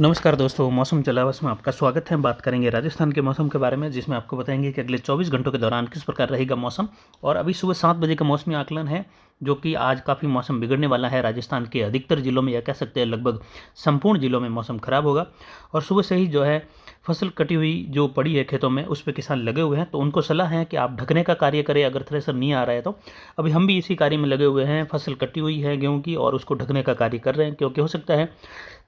नमस्कार दोस्तों, मौसम जलावस में आपका स्वागत है। बात करेंगे राजस्थान के मौसम के बारे में, जिसमें आपको बताएंगे कि अगले 24 घंटों के दौरान किस प्रकार रहेगा मौसम। और अभी सुबह 7 बजे का मौसमी आकलन है, जो कि आज काफ़ी मौसम बिगड़ने वाला है। राजस्थान के अधिकतर जिलों में, या कह सकते हैं लगभग संपूर्ण जिलों में मौसम खराब होगा। और सुबह से ही जो है फसल कटी हुई जो पड़ी है खेतों में, उस पर किसान लगे हुए हैं। तो उनको सलाह है कि आप ढकने का कार्य करें अगर थ्रेसर नहीं आ रहा है तो। अभी हम भी इसी कार्य में लगे हुए हैं। फसल कटी हुई है गेहूँ की, और उसको ढकने का कार्य कर रहे हैं, क्योंकि हो सकता है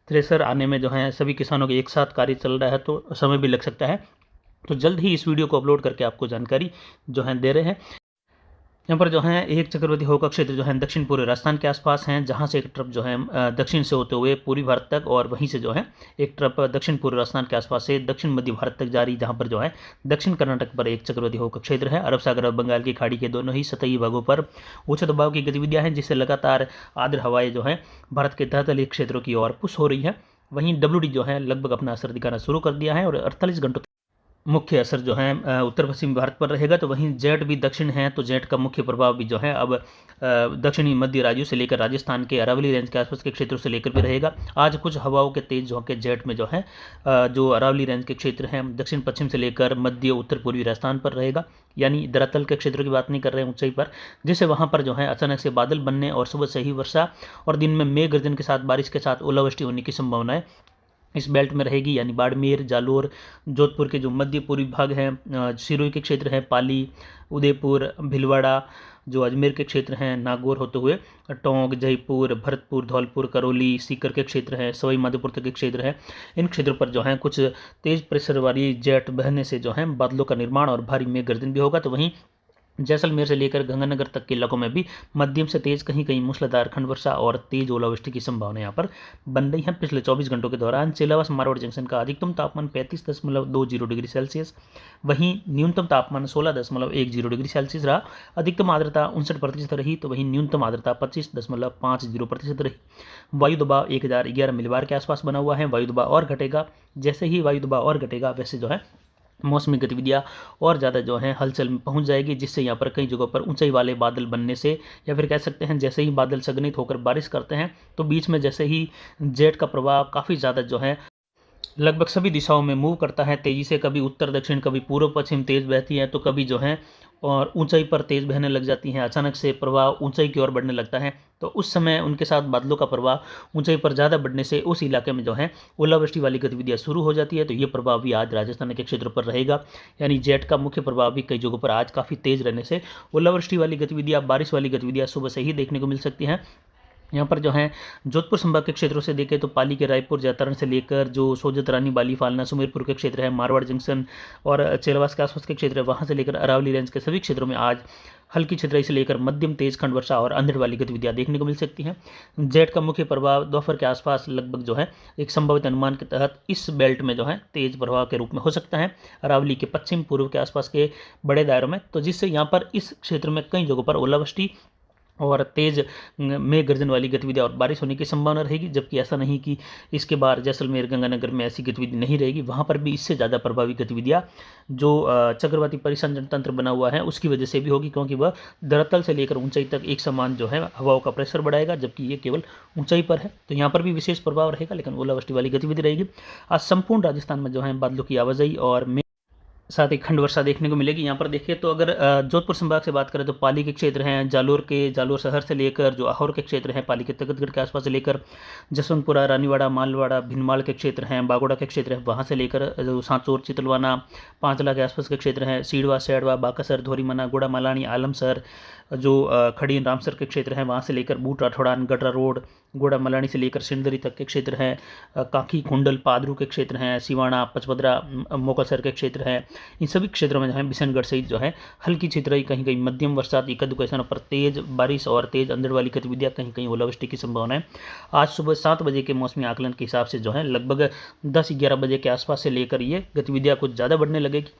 थ्रेसर आने में जो है सभी किसानों के एक साथ कार्य चल रहा है, तो समय भी लग सकता है। तो जल्द ही इस वीडियो को अपलोड करके आपको जानकारी जो है दे रहे हैं। यहाँ पर जो है एक चक्रवाती हवा का क्षेत्र जो है दक्षिण पूर्व राजस्थान के आसपास हैं, जहाँ से एक ट्रफ जो है दक्षिण से होते हुए पूर्वी भारत तक, और वहीं से जो है एक ट्रफ दक्षिण पूर्व राजस्थान के आसपास से दक्षिण मध्य भारत तक जारी, जहाँ पर जो है दक्षिण कर्नाटक पर एक चक्रवाती हवा का क्षेत्र है। अरब सागर और बंगाल की खाड़ी के दोनों ही सतही भागों पर उच्च दबाव की गतिविधियां हैं, जिससे लगातार आर्द्र हवाएं जो है भारत के तहतली क्षेत्रों की ओर पुश हो रही है। वहीं WD जो है लगभग अपना असर दिखाना शुरू कर दिया है, और 48 घंटों मुख्य असर जो है उत्तर पश्चिमी भारत पर रहेगा। तो वहीं जेट भी दक्षिण है, तो जेट का मुख्य प्रभाव भी जो है अब दक्षिणी मध्य राज्यों से लेकर राजस्थान के अरावली रेंज के आसपास के क्षेत्रों से लेकर भी रहेगा। आज कुछ हवाओं के तेज झोंके जेट में जो है जो अरावली रेंज के क्षेत्र हैं दक्षिण पश्चिम से लेकर मध्य उत्तर पूर्वी राजस्थान पर रहेगा। यानी धरातल के क्षेत्रों की बात नहीं कर रहे हैं, ऊंचाई पर, जिससे वहां पर जो है अचानक से बादल बनने और सुबह से ही वर्षा और दिन में मेघ गर्जन के साथ बारिश के साथ ओलावृष्टि होने की संभावना है इस बेल्ट में रहेगी। यानी बाड़मेर, जालोर, जोधपुर के जो मध्य पूर्वी भाग हैं, सिरोही के क्षेत्र हैं, पाली, उदयपुर, भीलवाड़ा, जो अजमेर के क्षेत्र हैं, नागौर होते हुए टोंक, जयपुर, भरतपुर, धौलपुर, करौली, सीकर के क्षेत्र हैं, सवाई माधोपुर तक के क्षेत्र हैं। इन क्षेत्रों पर जो है कुछ तेज प्रेशर वाली जेट बहने से जो है बादलों का निर्माण और भारी मेघ गर्जन भी होगा। तो वहीं जैसलमेर से लेकर गंगानगर तक के इलाकों में भी मध्यम से तेज, कहीं कहीं मूसलाधार खंड वर्षा और तेज ओलावृष्टि की संभावना यहाँ पर बन रही है। पिछले 24 घंटों के दौरान चिलावास मारवाड़ जंक्शन का अधिकतम तापमान 35.20 डिग्री सेल्सियस, वहीं न्यूनतम तापमान 16.10 डिग्री सेल्सियस रहा। अधिकतम आर्द्रता 59% रही, तो वहीं न्यूनतम आर्द्रता 25.50% रही। वायु दबाव 1011 मिलीबार के आसपास बना हुआ है। वायु दबाव और घटेगा, जैसे ही वायु दबाव और घटेगा वैसे जो है मौसमी गतिविधियाँ और ज़्यादा जो है हलचल में पहुंच जाएगी, जिससे यहाँ पर कई जगहों पर ऊंचाई वाले बादल बनने से, या फिर कह सकते हैं जैसे ही बादल संघनित होकर बारिश करते हैं, तो बीच में जैसे ही जेट का प्रभाव काफ़ी ज़्यादा जो है लगभग सभी दिशाओं में मूव करता है तेजी से, कभी उत्तर दक्षिण, कभी पूर्व पश्चिम तेज बहती है, तो कभी जो है और ऊंचाई पर तेज बहने लग जाती हैं। अचानक से प्रवाह ऊंचाई की ओर बढ़ने लगता है, तो उस समय उनके साथ बादलों का प्रवाह ऊंचाई पर ज़्यादा बढ़ने से उस इलाके में जो है ओलावृष्टि वाली गतिविधियां शुरू हो जाती है। तो ये प्रभाव भी आज राजस्थान के क्षेत्र पर रहेगा। यानी जेट का मुख्य प्रभाव भी कई जगहों पर आज काफ़ी तेज रहने से ओलावृष्टि वाली गतिविधियां, बारिश वाली गतिविधियां सुबह से ही देखने को मिल सकती हैं। यहाँ पर जो है जोधपुर संभाग के क्षेत्रों से देखें तो पाली के रायपुर, जैतारण से लेकर जो सोजत, रानी, बाली, फालना, सुमेरपुर के क्षेत्र है, मारवाड़ जंक्शन और चेलवास के आसपास के क्षेत्र है, वहाँ से लेकर अरावली रेंज के सभी क्षेत्रों में आज हल्की छितराई से लेकर मध्यम तेज खंड वर्षा और अंधड़ वाली गतिविधियां देखने को मिल सकती हैं। जेट का मुख्य प्रभाव दोपहर के आसपास लगभग जो है एक संभावित अनुमान के तहत इस बेल्ट में जो है तेज प्रभाव के रूप में हो सकता है, अरावली के पश्चिम पूर्व के आसपास के बड़े दायरों में। तो जिससे यहाँ पर इस क्षेत्र में कई जगहों पर ओलावृष्टि और तेज मेघ गर्जन वाली गतिविधियां और बारिश होने की संभावना रहेगी। जबकि ऐसा नहीं कि इसके बाद जैसलमेर, गंगानगर में ऐसी गतिविधि नहीं रहेगी, वहाँ पर भी इससे ज़्यादा प्रभावी गतिविधियां जो चक्रवाती परिसंचरण तंत्र बना हुआ है उसकी वजह से भी होगी, क्योंकि वह धरातल से लेकर ऊंचाई तक एक समान जो है हवाओं का प्रेशर बढ़ाएगा, जबकि ये केवल ऊंचाई पर है। तो यहाँ पर भी विशेष प्रभाव रहेगा, लेकिन ओलावृष्टि वाली गतिविधि रहेगी। आज संपूर्ण राजस्थान में जो है बादलों की आवाजाही और साथ ही खंड वर्षा देखने को मिलेगी। यहाँ पर देखिए तो अगर जोधपुर संभाग से बात करें तो पाली के क्षेत्र हैं, जालोर शहर से लेकर जो आहोर के क्षेत्र हैं, पाली के तखतगढ़ के आसपास से लेकर जसवंतपुरा, रानीवाड़ा, मालवाड़ा, भिनमाल के क्षेत्र हैं, बागोड़ा के क्षेत्र हैं, वहाँ से लेकर जो सांचौर, चितलवाना, पांचला के आसपास के क्षेत्र हैं, सीडवा, सैडवा, बाकासर, धोरीमना, गोड़ा मालानी, आलमसर, जो खड़ी रामसर के क्षेत्र हैं, वहाँ से लेकर बूट, राठौड़ान, गडरा रोड, गोड़ा मलानी से लेकर सिंदरी तक के क्षेत्र हैं, काकी, कुंडल, पादरू के क्षेत्र हैं, सिवाना, पचपदरा, मोकलसर के क्षेत्र हैं। इन सभी क्षेत्रों में जो है बिशनगढ़ सहित जो है हल्की छितराई, कहीं कहीं मध्यम बरसात, इक्का दुक्का स्थानों पर तेज बारिश और तेज अंधड़ वाली गतिविधियां, कहीं कहीं ओलावृष्टि की संभावना है। आज सुबह 7 बजे के मौसमी आकलन के हिसाब से जो है लगभग 10-11 बजे के आसपास से लेकर ये गतिविधियां कुछ ज़्यादा बढ़ने लगेगी।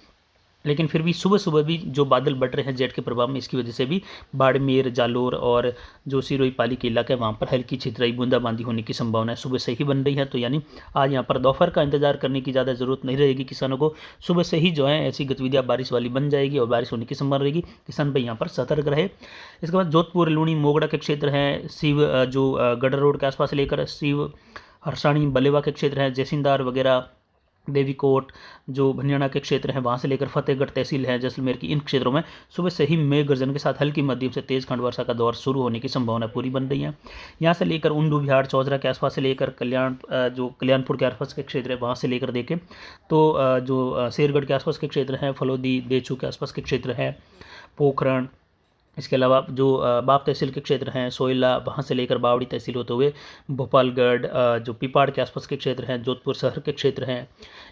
लेकिन फिर भी सुबह सुबह भी जो बादल बढ़ रहे हैं जेट के प्रभाव में, इसकी वजह से भी बाड़मेर, जालोर और जो सिरोही, पाली के इलाके हैं वहाँ पर हल्की छितराई, बूंदाबांदी होने की संभावना सुबह से ही बन रही है। तो यानी आज यहाँ पर दोपहर का इंतजार करने की ज़्यादा जरूरत नहीं रहेगी किसानों को। सुबह से ही जो है ऐसी गतिविधियाँ बारिश वाली बन जाएगी और बारिश होने की संभावना रहेगी। किसान भाई यहाँ पर सतर्क रहे। इसके बाद जोधपुर, लूणी, मोगड़ा के क्षेत्र हैं, शिव जो गडर रोड के आसपास लेकर शिव हरसाणी बलेवा के क्षेत्र हैं, जैसिंदार वगैरह, देवीकोट जो भनियाना के क्षेत्र हैं वहाँ से लेकर फतेहगढ़ तहसील है जैसलमेर की, इन क्षेत्रों में सुबह से ही मेघ गर्जन के साथ हल्की मध्यम से तेज खंड वर्षा का दौर शुरू होने की संभावना पूरी बन रही है। यहाँ से लेकर उंडू बिहार चौधरा के आसपास से लेकर जो कल्याणपुर के आसपास के क्षेत्र है वहाँ से लेकर देखें तो जो शेरगढ़ के आसपास के क्षेत्र हैं, फलोदी देचू के आसपास के क्षेत्र है, पोखरण, इसके अलावा जो बाप तहसील के क्षेत्र हैं, सोयला वहाँ से लेकर बावड़ी तहसील होते हुए भोपालगढ़, जो पिपाड़ के आसपास के क्षेत्र हैं, जोधपुर शहर के क्षेत्र हैं,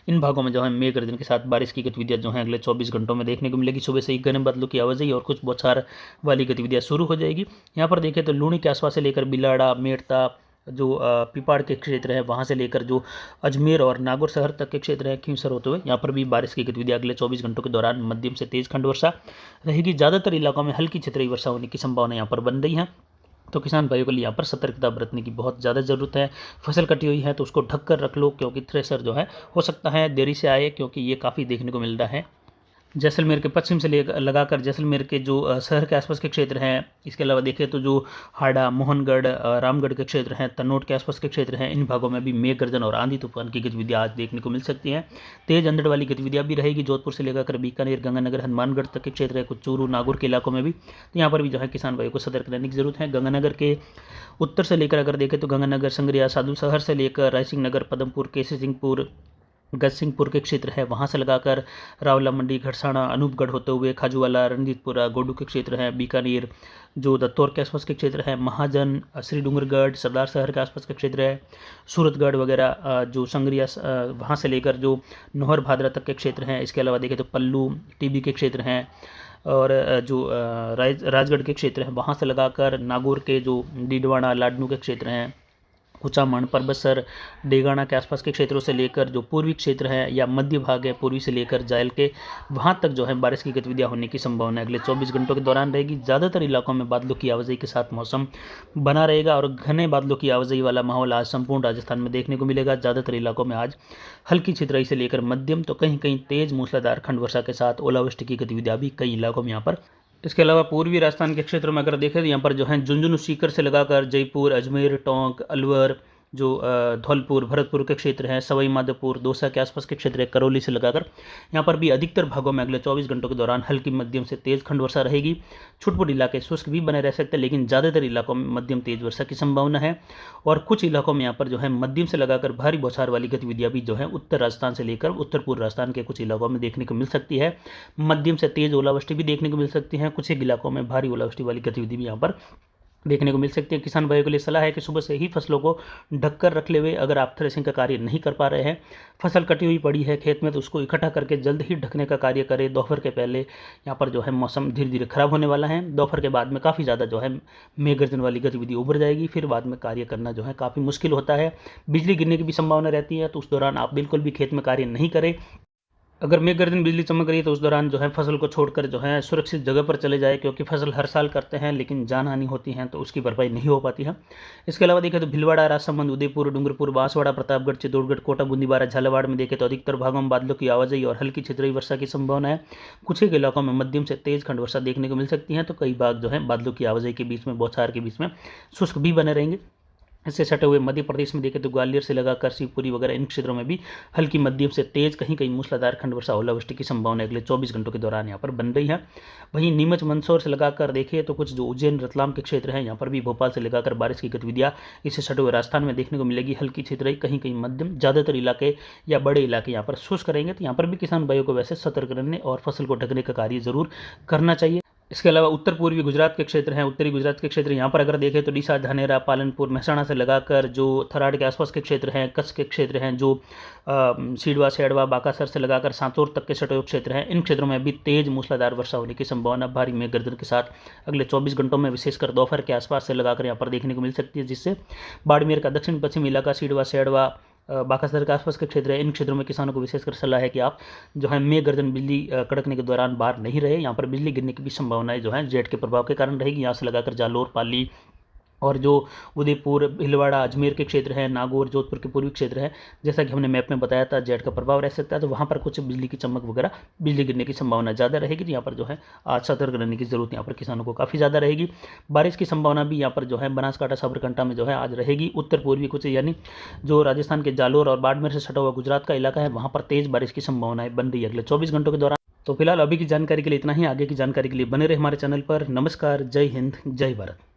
इन भागों में जो है मेघ गर्जन के साथ बारिश की गतिविधियाँ जो हैं अगले 24 घंटों में देखने को मिलेगी। सुबह से ही घने बादलों की आवाजाही और कुछ बौछार वाली गतिविधियाँ शुरू हो जाएगी। यहाँ पर देखें तो लूणी के आसपास से लेकर बिलाड़ा, मेड़ता, जो पिपाड़ के क्षेत्र है वहाँ से लेकर जो अजमेर और नागौर शहर तक के क्षेत्र हैं खींवसर होते हुए, यहाँ पर भी बारिश की गतिविधियाँ अगले 24 घंटों के दौरान मध्यम से तेज खंड वर्षा रहेगी। ज़्यादातर इलाकों में हल्की छतरी वर्षा होने की संभावना यहाँ पर बन रही है। तो किसान भाइयों के लिए यहाँ पर सतर्कता बरतने की बहुत ज़्यादा ज़रूरत है। फसल कटी हुई है तो उसको ढक कर रख लो, क्योंकि थ्रेसर जो है हो सकता है देरी से आए, क्योंकि ये काफ़ी देखने को मिल रहा है। जैसलमेर के पश्चिम से लगाकर जैसलमेर के जो शहर के आसपास के क्षेत्र हैं, इसके अलावा देखें तो जो हाड़ा, मोहनगढ़, रामगढ़ के क्षेत्र हैं, तनोट के आसपास के क्षेत्र हैं, इन भागों में भी मेघ गर्जन और आंधी तूफान की गतिविधियाँ आज देखने को मिल सकती हैं। तेज अंधड़ वाली गतिविधियाँ भी रहेगी। जोधपुर से लेकर बीकानेर, गंगानगर, हनुमानगढ़ तक के क्षेत्र है, कुछ चूरू, नागौर के इलाकों में भी, तो यहाँ पर भी जो है किसान भाइयों को सतर्क रहने की जरूरत है। गंगानगर के उत्तर से लेकर अगर देखें तो गंगानगर, संग्रिया, साधु शहर से लेकर रायसिंह नगर, पदमपुर, केसी सिंहपुर, गजसिंहपुर के क्षेत्र है वहाँ से लगाकर रावला मंडी, घड़साना, अनूपगढ़ होते हुए खाजूवाला, रणजीतपुरा, गोडू के क्षेत्र हैं, बीकानेर, जो दत्तौर के आसपास के क्षेत्र है, महाजन, श्री डूंगरगढ़, सरदार शहर के आसपास के क्षेत्र है, सूरतगढ़ वगैरह, जो संग्रिया वहाँ से लेकर जो नौहर भादरा तक के क्षेत्र हैं। इसके अलावा देखें तो पल्लू, टीबी के क्षेत्र हैं, और जो राजगढ़ के क्षेत्र हैं वहाँ से लगाकर नागौर के जो डीडवाना, लाडनू के क्षेत्र हैं, कुचामन, परबसर, डेगाना के आसपास के क्षेत्रों से लेकर जो पूर्वी क्षेत्र है या मध्य भाग है पूर्वी से लेकर जायल के, वहाँ तक जो है बारिश की गतिविधियाँ होने की संभावना अगले 24 घंटों के दौरान रहेगी। ज़्यादातर इलाकों में बादलों की आवाजाही के साथ मौसम बना रहेगा और घने बादलों की आवाजाही वाला माहौल आज संपूर्ण राजस्थान में देखने को मिलेगा। ज़्यादातर इलाकों में आज हल्की छितराई से लेकर मध्यम तो कहीं कहीं तेज मूसलाधार खंड वर्षा के साथ ओलावृष्टि की गतिविधियाँ भी कई इलाकों में यहाँ पर। इसके अलावा पूर्वी राजस्थान के क्षेत्रों में अगर देखें तो यहाँ पर जो है झुंझुनू सीकर से लगाकर जयपुर, अजमेर, टोंक, अलवर, जो धौलपुर, भरतपुर के क्षेत्र हैं, सवाई माधोपुर, दौसा के आसपास के क्षेत्र है, करौली से लगाकर यहाँ पर भी अधिकतर भागों में अगले 24 घंटों के दौरान हल्की मध्यम से तेज खंड वर्षा रहेगी। छुटपुट इलाके शुष्क भी बने रह सकते हैं, लेकिन ज़्यादातर इलाकों में मध्यम तेज वर्षा की संभावना है। और कुछ इलाकों में यहाँ पर जो है मध्यम से लगाकर भारी बौछार वाली गतिविधियाँ भी जो है उत्तर राजस्थान से लेकर उत्तर पूर्व राजस्थान के कुछ इलाकों में देखने को मिल सकती है। मध्यम से तेज ओलावृष्टि भी देखने को मिल सकती है। कुछ एक इलाकों में भारी ओलावृष्टि वाली गतिविधि भी यहाँ पर देखने को मिल सकती है। किसान भाइयों के लिए सलाह है कि सुबह से ही फसलों को ढककर रख ले हुए, अगर आप थ्रेसिंग का कार्य नहीं कर पा रहे हैं, फसल कटी हुई पड़ी है खेत में, तो उसको इकट्ठा करके जल्द ही ढकने का कार्य करें। दोपहर के पहले यहाँ पर जो है मौसम धीरे धीरे खराब होने वाला है। दोपहर के बाद में काफ़ी ज़्यादा जो है मेघ गर्जन वाली गतिविधि उभर जाएगी, फिर बाद में कार्य करना जो है काफ़ी मुश्किल होता है। बिजली गिरने की भी संभावना रहती है, तो उस दौरान आप बिल्कुल भी खेत में कार्य नहीं करें। अगर मेघ गर्जन बिजली चमक रही है तो उस दौरान जो है फसल को छोड़कर जो है सुरक्षित जगह पर चले जाए, क्योंकि फसल हर साल करते हैं लेकिन जान हानि होती है तो उसकी भरपाई नहीं हो पाती है। इसके अलावा देखें तो भीलवाड़ा, राजसमंद, उदयपुर, डूंगरपुर, बांसवाड़ा, प्रतापगढ़, चित्तौड़गढ़, कोटा, बूंदीबारा, झालावाड़ में देखें तो अधिकतर भागों में बादलों की आवाजाही और हल्की छितरी वर्षा की संभावना है। कुछ एक इलाकों में मध्यम से तेज खंड वर्षा देखने को मिल सकती है, तो कई भाग जो है बादलों की आवाजाही के बीच में, बौछार के बीच में शुष्क भी बने रहेंगे। इससे सटे हुए मध्य प्रदेश में देखें तो ग्वालियर से लगाकर शिवपुरी वगैरह इन क्षेत्रों में भी हल्की मध्यम से तेज, कहीं कहीं मूसलाधार खंड वर्षा, ओलावृष्टि की संभावना अगले 24 घंटों के दौरान यहाँ पर बन रही है। वहीं नीमच, मंदसौर से लगाकर देखें तो कुछ जो उज्जैन, रतलाम के क्षेत्र हैं, यहाँ पर भी भोपाल से लगाकर बारिश की गतिविधियाँ इससे सटे हुए राजस्थान में देखने को मिलेगी। हल्की छितराई, कहीं कहीं मध्यम, ज़्यादातर इलाके या बड़े इलाके यहाँ पर शुष्क करेंगे। तो यहाँ पर भी किसान भाइयों को वैसे सतर्क रहने और फसल को ढकने का कार्य जरूर करना चाहिए। इसके अलावा उत्तर पूर्वी गुजरात के क्षेत्र हैं, उत्तरी गुजरात के क्षेत्र, यहाँ पर अगर देखें तो डीसा, धानेरा, पालनपुर, महसाणा से लगाकर जो थराड़ के आसपास के क्षेत्र हैं, कच्छ के क्षेत्र हैं, जो सीडवा, सेडवा, बाकासर से लगाकर सांतौर तक के सटे हुए क्षेत्र हैं, इन क्षेत्रों में भी तेज मूसलाधार वर्षा होने की संभावना भारी मेघ गर्जन के साथ अगले 24 घंटों में विशेषकर दोपहर के आसपास से लगाकर यहाँ पर देखने को मिल सकती है, जिससे बाड़मेर का दक्षिण पश्चिम इलाका, सीडवा, सेडवा, बाकासर के आसपास के क्षेत्र है, इन क्षेत्रों में किसानों को विशेषकर सलाह है कि आप जो है मेघ गर्जन बिजली कड़कने के दौरान बाहर नहीं रहे। यहाँ पर बिजली गिरने की भी संभावनाएं जो है जेट के प्रभाव के कारण रहेगी। यहाँ से लगाकर जालोर, पाली, और जो उदयपुर, भीलवाड़ा, अजमेर के क्षेत्र हैं, नागौर, जोधपुर के पूर्वी क्षेत्र है, जैसा कि हमने मैप में बताया था जेट का प्रभाव रह सकता है, तो वहाँ पर कुछ बिजली की चमक वगैरह, बिजली गिरने की संभावना ज़्यादा रहेगी। तो यहाँ पर जो है आज सतर्क रहने की ज़रूरत यहाँ पर किसानों को काफ़ी ज़्यादा रहेगी। बारिश की संभावना भी यहाँ पर जो है बनासकांठा, साबरकांठा में जो है आज रहेगी। उत्तर पूर्वी कुछ यानी जो राजस्थान के जालोर और बाड़मेर से सटा हुआ गुजरात का इलाका है, वहाँ पर तेज़ बारिश की संभावनाएं बन रही है अगले 24 घंटों के दौरान। तो फिलहाल अभी की जानकारी के लिए इतना ही। आगे की जानकारी के लिए बने रहे हमारे चैनल पर। नमस्कार, जय हिंद, जय भारत।